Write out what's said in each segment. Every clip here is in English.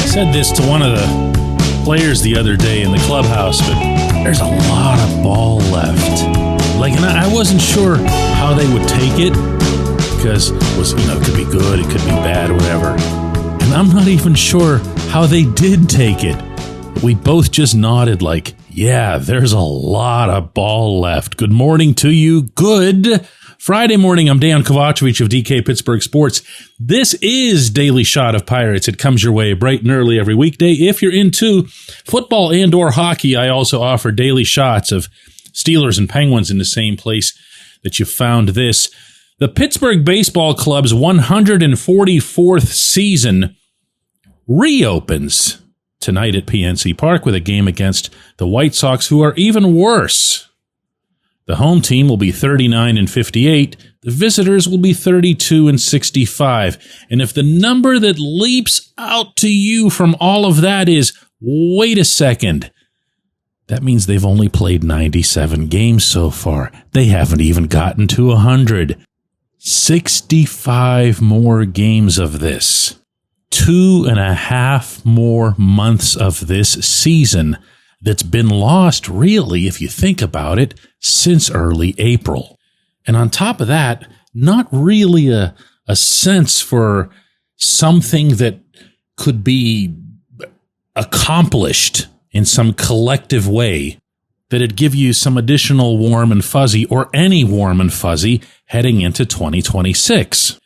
said this to one of the players the other day in the clubhouse, but there's a lot of ball left. And I wasn't sure how they would take it because it could be good, it could be bad, whatever. And I'm not even sure how they did take it. We both just nodded yeah, there's a lot of ball left. Good morning to you. Good Friday morning. I'm Dejan Kovacevic of DK Pittsburgh Sports. This is Daily Shot of Pirates. It comes your way bright and early every weekday. If you're into football and or hockey, I also offer daily shots of Steelers and Penguins in the same place that you found this. The Pittsburgh Baseball Club's 144th season reopens tonight at PNC Park with a game against the White Sox, who are even worse. The home team will be 39-58. The visitors will be 32-65. And if the number that leaps out to you from all of that is, wait a second, that means they've only played 97 games so far. They haven't even gotten to 100. 65 more games of this. 2.5 more months of this season that's been lost, really, if you think about it, since early April. And on top of that, not really a sense for something that could be accomplished in some collective way that'd give you some additional warm and fuzzy, or any warm and fuzzy, heading into 2026.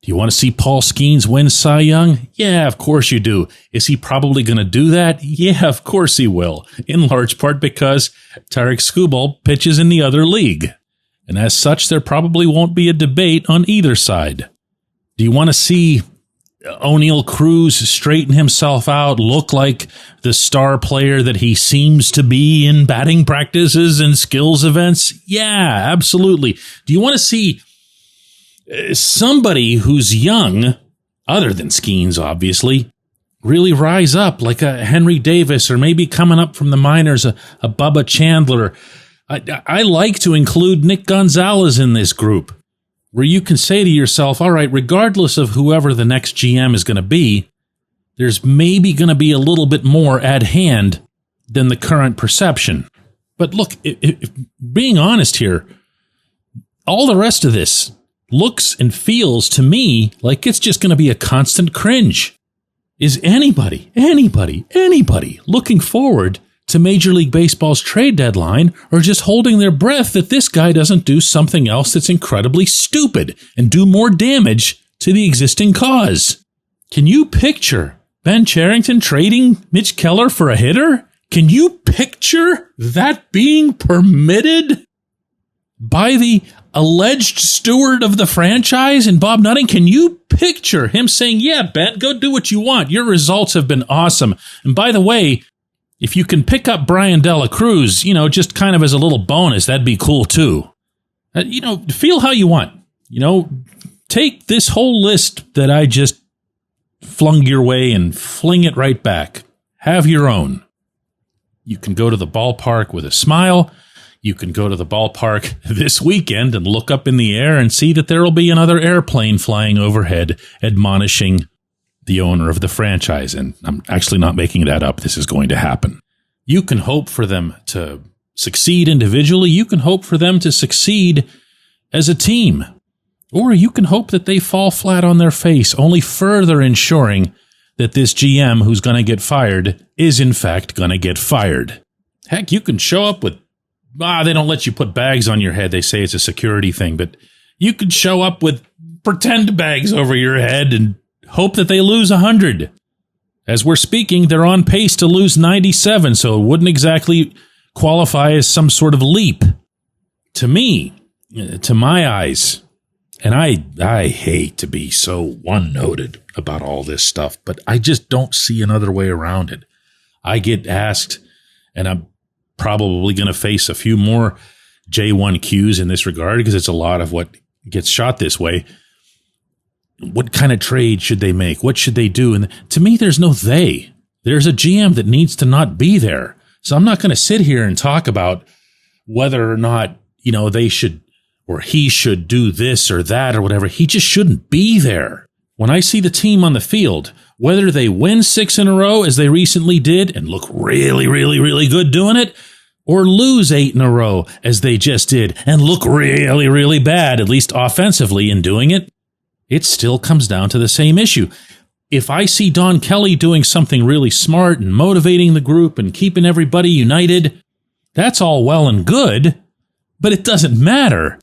Do you want to see Paul Skeens win Cy Young? Yeah, of course you do. Is he probably going to do that? Yeah, of course he will. In large part because Tarek Skubal pitches in the other league. And as such, there probably won't be a debate on either side. Do you want to see O'Neal Cruz straighten himself out, look like the star player that he seems to be in batting practices and skills events? Yeah, absolutely. Do you want to see somebody who's young, other than Skeens, obviously, really rise up like a Henry Davis, or maybe coming up from the minors, a Bubba Chandler? I like to include Nick Gonzalez in this group, where you can say to yourself, all right, regardless of whoever the next GM is going to be, there's maybe going to be a little bit more at hand than the current perception. But look, being honest here, all the rest of this looks and feels to me like it's just going to be a constant cringe. Is anybody looking forward to Major League Baseball's trade deadline, or just holding their breath that this guy doesn't do something else that's incredibly stupid and do more damage to the existing cause? Can you picture Ben Cherington trading Mitch Keller for a hitter? Can you picture that being permitted by the alleged steward of the franchise and Bob Nutting? Can you picture him saying, yeah, Ben, go do what you want. Your results have been awesome. And by the way, if you can pick up Brian Dela Cruz, just kind of as a little bonus, that'd be cool too. Feel how you want. Take this whole list that I just flung your way and fling it right back. Have your own. You can go to the ballpark with a smile. You can go to the ballpark this weekend and look up in the air and see that there will be another airplane flying overhead admonishing the owner of the franchise. And I'm actually not making that up. This is going to happen. You can hope for them to succeed individually. You can hope for them to succeed as a team. Or you can hope that they fall flat on their face, only further ensuring that this GM who's going to get fired is in fact going to get fired. Heck, you can show up with they don't let you put bags on your head. They say it's a security thing, but you could show up with pretend bags over your head and hope that they lose 100. As we're speaking, they're on pace to lose 97, so it wouldn't exactly qualify as some sort of leap. To me, to my eyes, and I hate to be so one-noted about all this stuff, but I just don't see another way around it. I get asked, and I'm probably going to face a few more J1Qs in this regard because it's a lot of what gets shot this way. What kind of trade should they make? What should they do? And to me, there's no they. There's a GM that needs to not be there. So I'm not going to sit here and talk about whether or not, they should or he should do this or that or whatever. He just shouldn't be there. when I see the team on the field, whether they win 6 in a row as they recently did and look really, really, really good doing it, or lose 8 in a row as they just did and look really, really bad, at least offensively in doing it, it still comes down to the same issue. If I see Don Kelly doing something really smart and motivating the group and keeping everybody united, that's all well and good, but it doesn't matter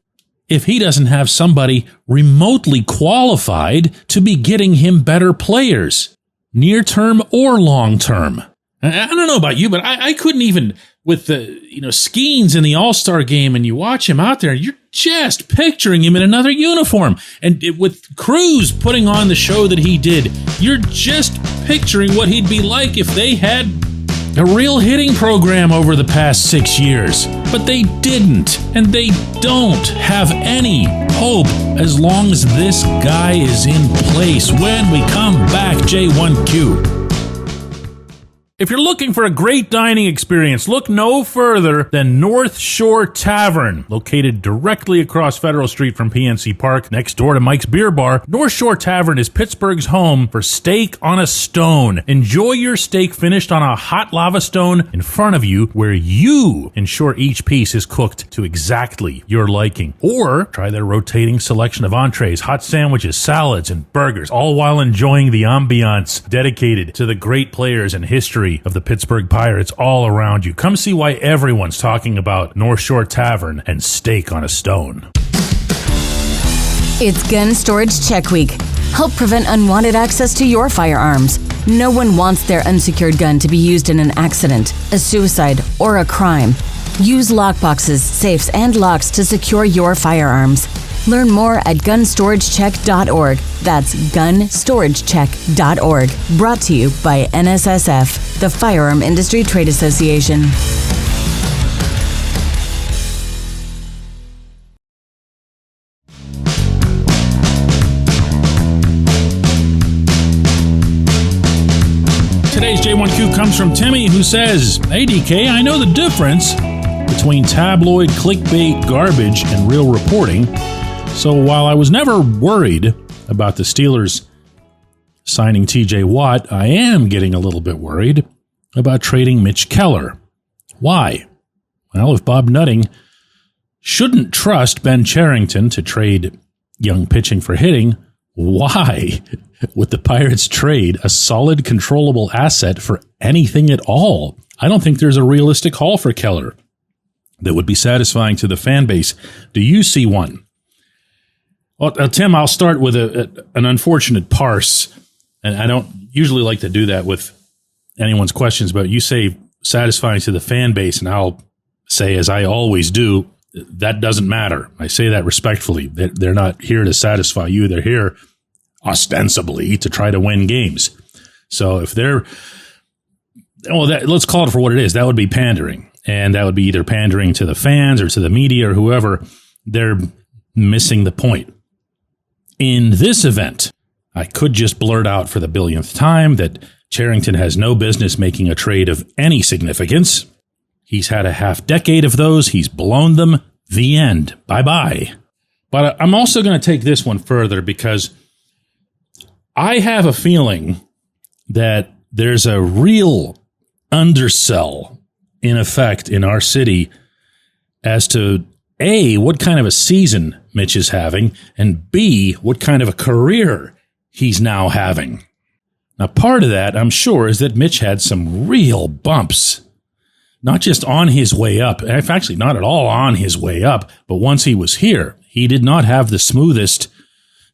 if he doesn't have somebody remotely qualified to be getting him better players, near term or long term. I don't know about you, but I couldn't even, with the Skeens in the All-Star game, and you watch him out there, you're just picturing him in another uniform. And with Cruz putting on the show that he did, you're just picturing what he'd be like if they had a real hitting program over the past 6 years. But they didn't, and they don't have any hope as long as this guy is in place. When we come back, J1Q. If you're looking for a great dining experience, look no further than North Shore Tavern, located directly across Federal Street from PNC Park, next door to Mike's Beer Bar. North Shore Tavern is Pittsburgh's home for steak on a stone. Enjoy your steak finished on a hot lava stone in front of you, where you ensure each piece is cooked to exactly your liking. Or try their rotating selection of entrees, hot sandwiches, salads, and burgers, all while enjoying the ambiance dedicated to the great players and history of the Pittsburgh Pirates all around you. Come see why everyone's talking about North Shore Tavern and steak on a stone. It's Gun Storage Check Week. Help prevent unwanted access to your firearms. No one wants their unsecured gun to be used in an accident, a suicide, or a crime. Use lockboxes, safes, and locks to secure your firearms. Learn more at gunstoragechek.org. That's gunstoragechek.org. Brought to you by NSSF, the Firearm Industry Trade Association. Today's J1Q comes from Timmy, who says, "Hey DK, I know the difference between tabloid clickbait garbage and real reporting. So while I was never worried about the Steelers signing TJ Watt, I am getting a little bit worried about trading Mitch Keller. Why? Well, if Bob Nutting shouldn't trust Ben Cherington to trade young pitching for hitting, why would the Pirates trade a solid, controllable asset for anything at all? I don't think there's a realistic haul for Keller that would be satisfying to the fan base. Do you see one?" Well, Tim, I'll start with an unfortunate parse, and I don't usually like to do that with anyone's questions, but you say satisfying to the fan base, and I'll say, as I always do, that doesn't matter. I say that respectfully. They're not here to satisfy you. They're here ostensibly to try to win games. So if they're, let's call it for what it is. That would be pandering, and that would be either pandering to the fans or to the media or whoever. They're missing the point. In this event, I could just blurt out for the billionth time that Cherington has no business making a trade of any significance. He's had a half decade of those. He's blown them. The end. Bye-bye. But I'm also going to take this one further, because I have a feeling that there's a real undersell in effect in our city as to A, what kind of a season Mitch is having, and B, what kind of a career he's now having. Now, part of that, I'm sure, is that Mitch had some real bumps, not just on his way up, actually not at all on his way up, but once he was here, he did not have the smoothest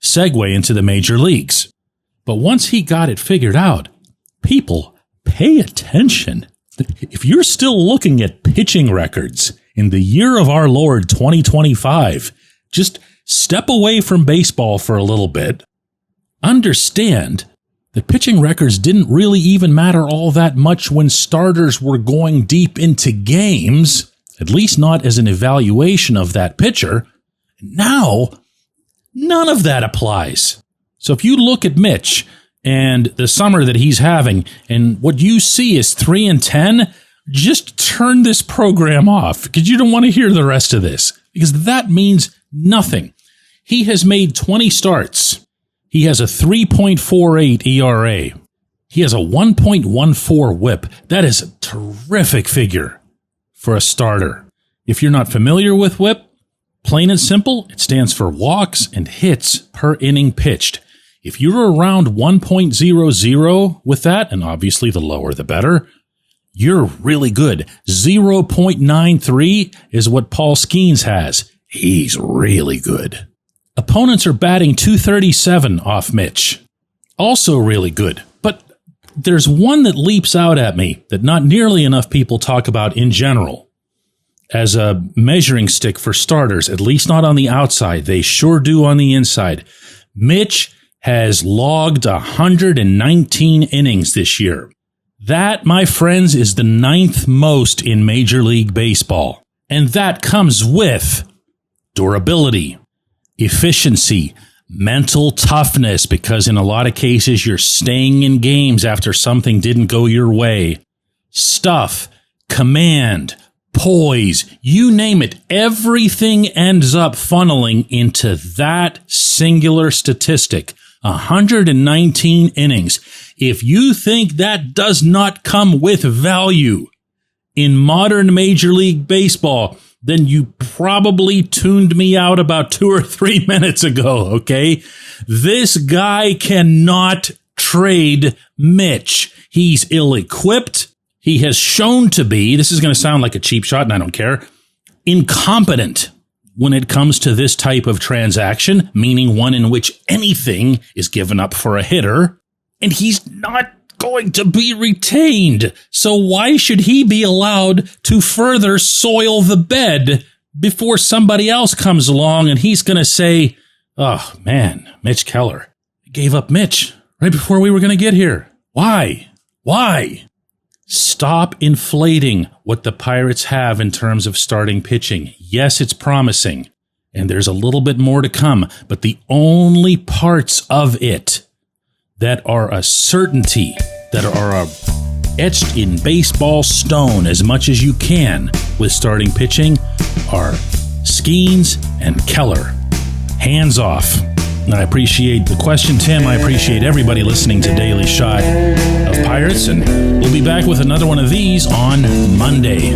segue into the major leagues. But once he got it figured out, people, pay attention. If you're still looking at pitching records in the year of our Lord 2025, just step away from baseball for a little bit. Understand that pitching records didn't really even matter all that much when starters were going deep into games, at least not as an evaluation of that pitcher. Now, none of that applies. So if you look at Mitch and the summer that he's having, and what you see is 3-10, just turn this program off, because you don't want to hear the rest of this, because that means nothing. He has made 20 starts. He has a 3.48 ERA. He has a 1.14 whip. That is a terrific figure for a starter. If you're not familiar with whip, plain and simple, it stands for walks and hits per inning pitched. If you're around 1.00 with that, and obviously the lower the better, you're really good. 0.93 is what Paul Skeens has. He's really good. Opponents are batting .237 off Mitch. Also really good. But there's one that leaps out at me that not nearly enough people talk about in general as a measuring stick for starters, at least not on the outside. They sure do on the inside. Mitch has logged 119 innings this year. That, my friends, is the 9th most in Major League Baseball. And that comes with durability, efficiency, mental toughness, because in a lot of cases you're staying in games after something didn't go your way. Stuff, command, poise, you name it. Everything ends up funneling into that singular statistic. 119 innings. If you think that does not come with value in modern Major League Baseball, then you probably tuned me out about 2 or 3 minutes ago, okay? This guy cannot trade Mitch. He's ill-equipped. He has shown to be, this is going to sound like a cheap shot and I don't care, incompetent when it comes to this type of transaction, meaning one in which anything is given up for a hitter, and he's not going to be retained. So why should he be allowed to further soil the bed before somebody else comes along and he's going to say, oh man, Mitch Keller gave up Mitch right before we were going to get here. Why? Stop inflating what the Pirates have in terms of starting pitching. Yes, it's promising, and there's a little bit more to come, but the only parts of it that are a certainty, that are etched in baseball stone as much as you can with starting pitching, are Skeens and Keller. Hands off. And I appreciate the question, Tim. I appreciate everybody listening to Daily Shot of Pirates, and we'll be back with another one of these on Monday.